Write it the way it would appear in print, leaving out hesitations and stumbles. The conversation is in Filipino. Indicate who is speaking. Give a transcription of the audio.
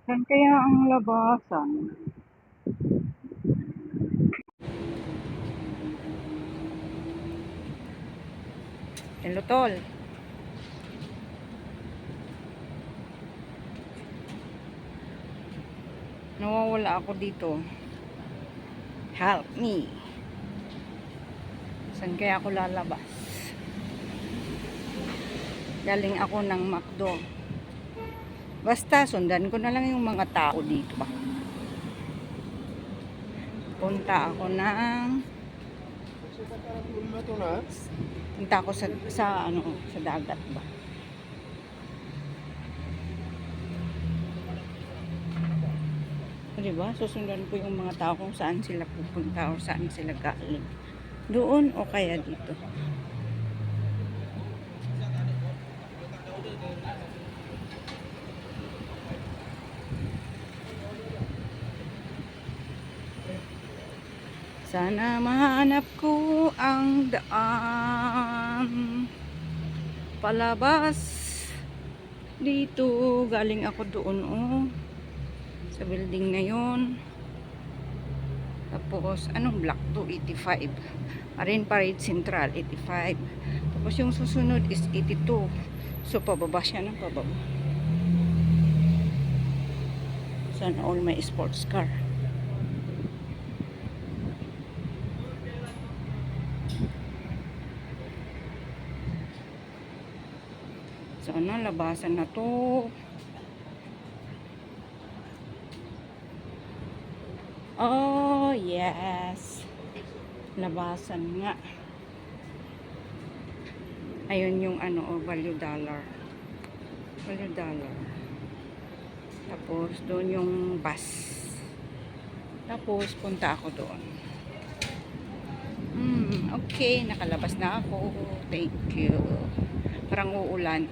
Speaker 1: Saan kaya ang labasan? Hello, tol. Nawawala ako dito. Help me. Saan kaya ako lalabas? Galing ako ng McDo. Basta, sundan ko na lang yung mga tao dito ba. Punta ako ng... Punta ako sa dagat ba. Diba? Susundan ko yung mga tao kung saan sila pupunta o saan sila galing. Doon o kaya dito. Sana mahanap ko ang daan palabas dito. Galing ako doon sa building na yon. Tapos anong block to? 85. Marine Parade Central 85. Tapos yung susunod is 82. So pababa siya ng pababa. Sana all may sports car. Sana labasan na to. Oh, yes. Labasan nga. Ayun yung value dollar. Value dollar. Tapos doon yung bus. Tapos punta ako doon. Okay, nakalabas na ako. Thank you. Parang uulan.